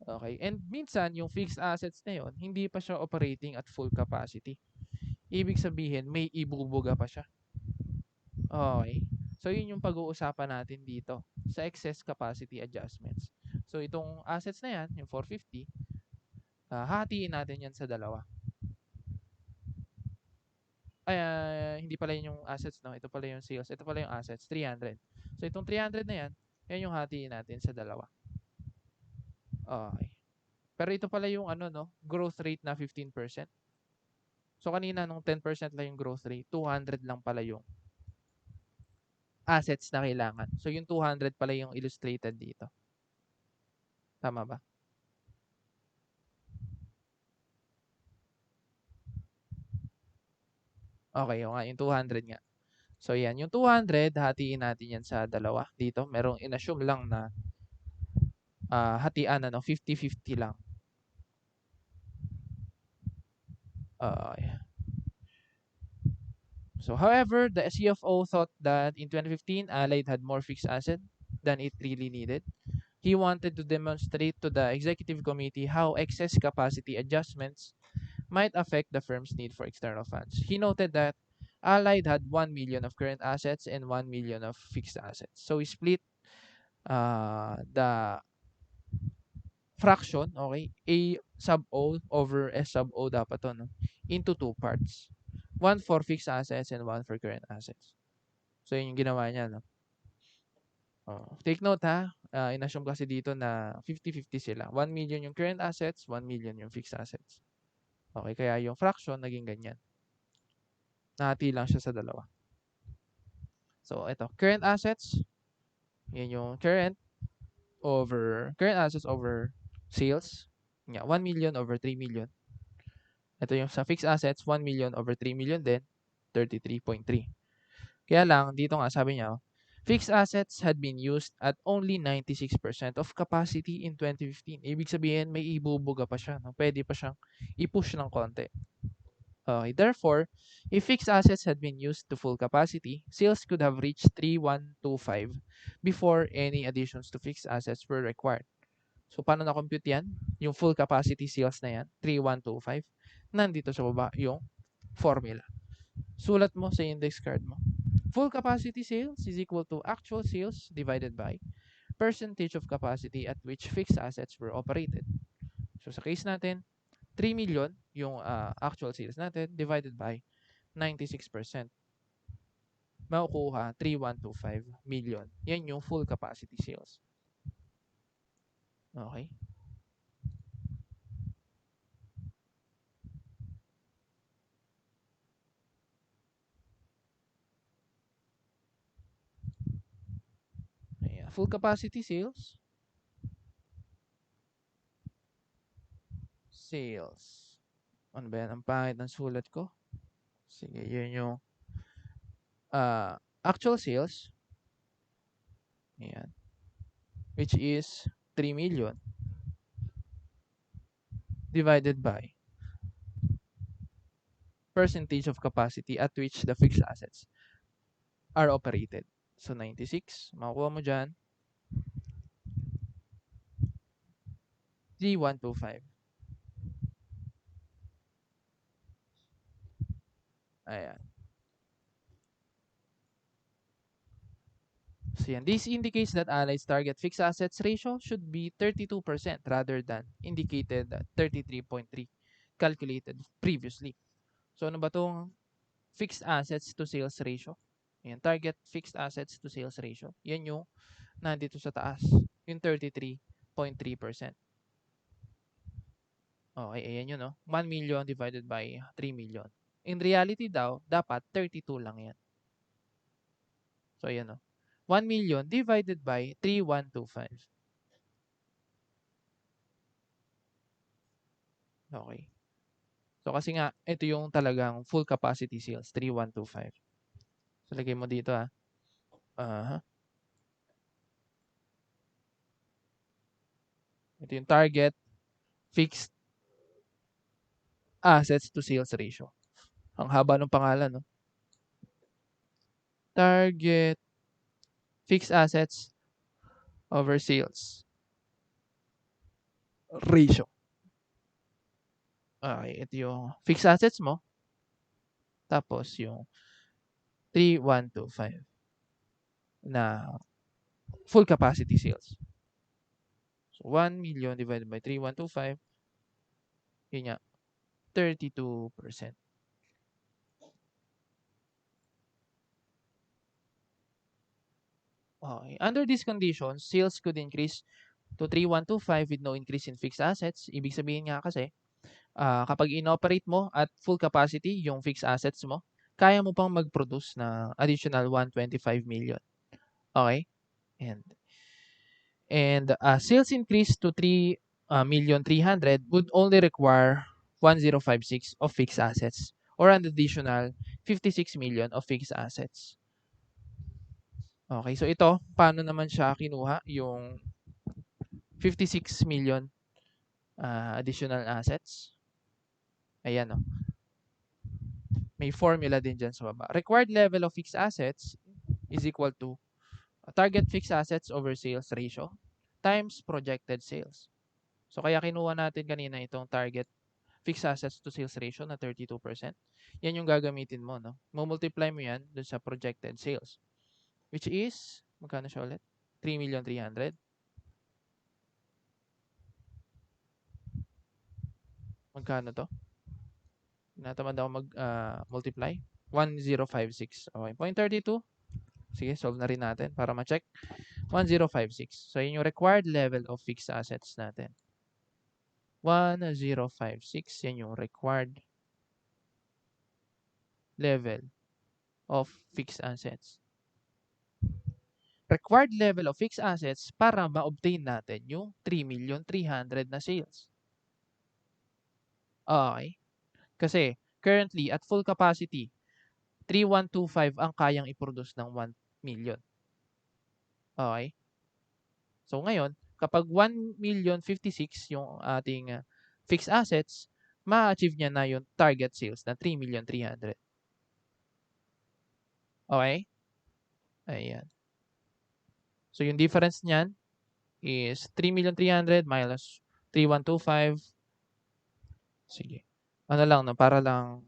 Okay, and minsan, yung fixed assets na yun, hindi pa siya operating at full capacity. Ibig sabihin, may ibubuga pa siya. Okay. So, yun yung pag-uusapan natin dito sa excess capacity adjustments. So, itong assets na yan, yung 450, hatiin natin yan sa dalawa. Ay, hindi pala yun yung assets, no? Ito pala yung sales. Ito pala yung assets, 300. So, itong 300 na yan, yan yung hatiin natin sa dalawa. Okay. Pero ito pala yung ano, no? Growth rate na 15%. So, kanina nung 10% lang yung growth rate, 200 lang pala yung assets na kailangan. So, yung 200 pala yung illustrated dito. Tama ba? Okay, yung 200 nga. So, yan. Yung 200, hatiin natin yan sa dalawa. Dito, merong inassume lang na hatian, 50-50 lang. So, however, the CFO thought that in 2015, Allied had more fixed asset than it really needed. He wanted to demonstrate to the executive committee how excess capacity adjustments might affect the firm's need for external funds. He noted that Allied had 1 million of current assets and 1 million of fixed assets. So we split the fraction, okay, A sub O over S sub O dapat to, no? Into two parts. One for fixed assets and one for current assets. So yun yung ginawa niya, no? Oh, take note ha, inassume kasi dito na 50-50 sila. 1 million yung current assets, 1 million yung fixed assets. Okay, kaya yung fraction naging ganyan. Nahati lang siya sa dalawa. So ito, current assets, yan yung current assets over sales. Yeah, 1 million over 3 million. Ito yung sa fixed assets, 1 million over 3 million din, 33.3. Kaya lang, dito nga sabi niya, fixed assets had been used at only 96% of capacity in 2015. Ibig sabihin, may ibubuga pa siya. No? Pwede pa siyang i-push ng konti. Okay, therefore, if fixed assets had been used to full capacity, sales could have reached 3125 before any additions to fixed assets were required. So, paano na-compute yan? Yung full capacity sales na yan, 3125. Nandito sa baba yung formula. Sulat mo sa index card mo. Full capacity sales is equal to actual sales divided by percentage of capacity at which fixed assets were operated. So, sa case natin, 3 million yung actual sales natin divided by 96%. Makukuha 3125 million. Yan yung full capacity sales. Okay? Ayan. Full capacity sales. Sales. Ano ba yan? Ang pangit ng sulat ko. Sige, yun yung actual sales. Ayan. Which is 3 million divided by percentage of capacity at which the fixed assets are operated. So, 96. Makukuha mo dyan. 3125. Ayan. So, yan. This indicates that Allied's target fixed assets ratio should be 32% rather than indicated 33.3 calculated previously. So, ano ba itong fixed assets to sales ratio? Yan. Target fixed assets to sales ratio. Yan yung nandito sa taas. Yung 33.3%. Okay, ayan yun, no? 1 million divided by 3 million. In reality daw, dapat 32 lang yan. So, ayan, no? 1 million divided by 3125. Okay. So, kasi nga, ito yung talagang full capacity sales, 3125. So, lagay mo dito, ha. Ito yung target fixed assets to sales ratio. Ang haba ng pangalan, no? Target fixed assets over sales ratio. Okay, ito yung fixed assets mo. Tapos yung 3125 na full capacity sales. So, 1 million divided by 3125, yun nga, 32%. Okay. Under these conditions, sales could increase to 3125 with no increase in fixed assets. Ibig sabihin nga kasi, kapag inoperate mo at full capacity yung fixed assets mo, kaya mo pang mag-produce na additional 125 million. Okay? And sales increase to 3,300,000 would only require 1,056 of fixed assets or an additional 56 million of fixed assets. Okay, so ito, paano naman siya kinuha yung 56 million additional assets? Ayan, no? May formula din dyan sa baba. Required level of fixed assets is equal to target fixed assets over sales ratio times projected sales. So, kaya kinuha natin kanina itong target fixed assets to sales ratio na 32%. Yan yung gagamitin mo, no? Multiply mo yan dun sa projected sales. Which is, magkano siya ulit? 3,300,000. Magkano to? Natamad ako mag-multiply. 1056. Okay. 0.32. Sige, solve na rin natin para ma-check. 1056. So, yun yung required level of fixed assets natin. 1056. Yan yung required level of fixed assets. Required level of fixed assets para ma-obtain natin yung 3,300,000 na sales. Okay. Kasi, currently, at full capacity, 3,125 ang kayang i-produce ng 1 million. Okay? So, ngayon, kapag 1,056,000 yung ating fixed assets, ma-achieve niya na yung target sales na 3,300,000. Okay? Ayan. So, yung difference niyan is 3,300,000 minus 3,125. Sige. Ano lang, no? Para lang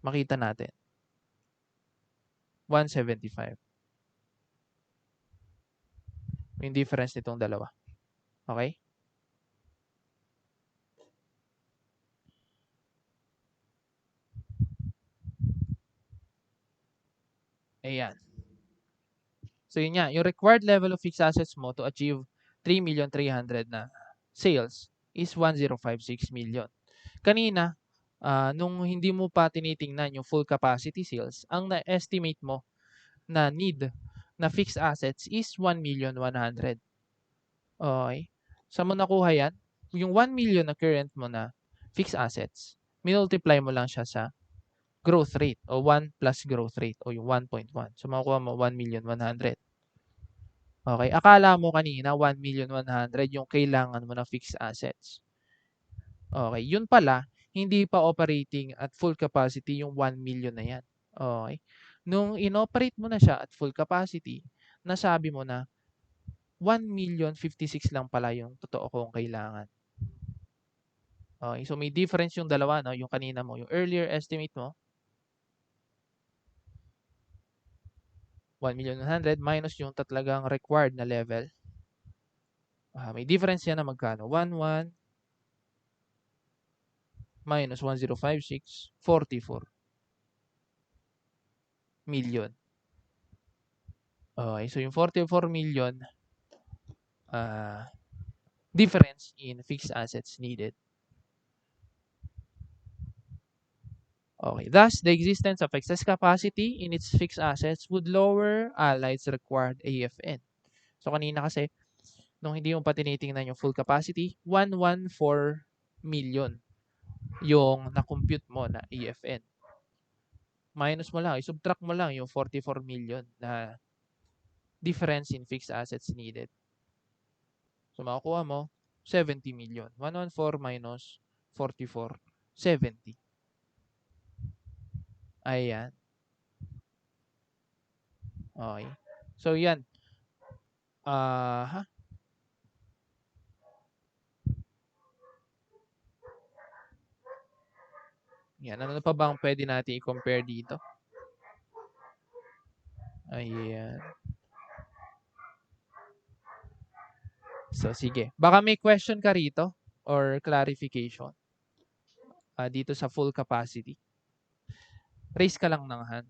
makita natin. 175. Yung difference nitong dalawa. Okay? Ayan. So, yun nga. Yung required level of fixed assets mo to achieve 3,300,000 na sales is 1,056 million. Kanina, nung hindi mo pa tinitingnan yung full capacity sales, ang na-estimate mo na need na fixed assets is 1,100,000. Okay? Saan mo nakuha yan? Yung 1 million na current mo na fixed assets, multiply mo lang siya sa growth rate o 1 plus growth rate o yung 1.1. So, makukuha mo 1,100,000. Okay? Akala mo kanina 1,100,000 yung kailangan mo na fixed assets. Okay? Yun pala, hindi pa operating at full capacity yung 1 million na yan. Okay? Nung inoperate mo na siya at full capacity, nasabi mo na 1,056,000 lang pala yung totoo kong kailangan. Okay, so may difference yung dalawa, no? Yung kanina mo, yung earlier estimate mo, 1,100,000 minus yung talagang required na level. May difference yan na magkano? 11 minus 1056, 44 million. Okay, so yung 44 million difference in fixed assets needed. Okay, thus, the existence of excess capacity in its fixed assets would lower Allight's required AFN. So, kanina kasi, nung hindi mo pa tinitingnan yung full capacity, 114 million yung na-compute mo na AFN. Minus mo lang, i-subtract mo lang yung 44 million na difference in fixed assets needed. So, makukuha mo 70 million. 114 minus 44, 70. Ayan. Okay. So, yan. Yan. Ano pa bang pwede natin i-compare dito? Ayan. So, sige. Baka may question ka rito or clarification dito sa full capacity. Raise ka lang ng hand.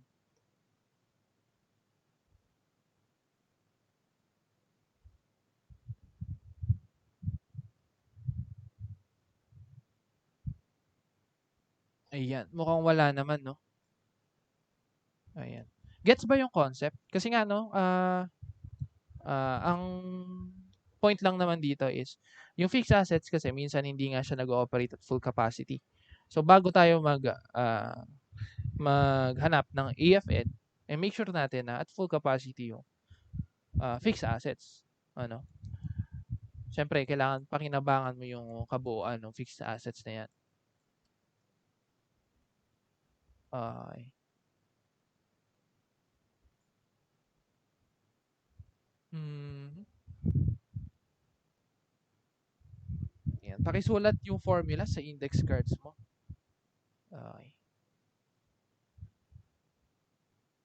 Ayan. Mukhang wala naman, no? Ayan. Gets ba yung concept? Kasi nga, no, ang point lang naman dito is, yung fixed assets kasi minsan hindi nga siya nag-ooperate at full capacity. So, bago tayo maghanap ng AFN, make sure natin na at full capacity yung fixed assets. Ano? Siyempre, kailangan pakinabangan mo yung kabuuan ng fixed assets na yan. Okay. Yan. Pakisulat yung formula sa index cards mo. Okay.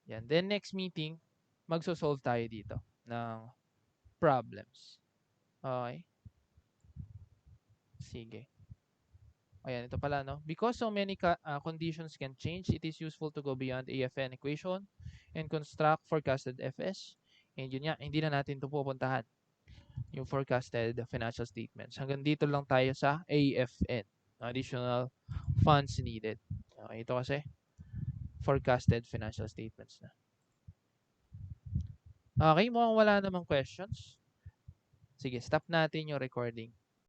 Yan. Then next meeting, magso-solve tayo dito ng problems. Okay. Sige. Ayan, ito pala, no? Because so many conditions can change, it is useful to go beyond AFN equation and construct forecasted FS. And yun nga, hindi na natin ito pupuntahan, yung forecasted financial statements. Hanggang dito lang tayo sa AFN, additional funds needed. Okay, ito kasi, forecasted financial statements na. Okay, mukhang wala namang questions. Sige, stop natin yung recording.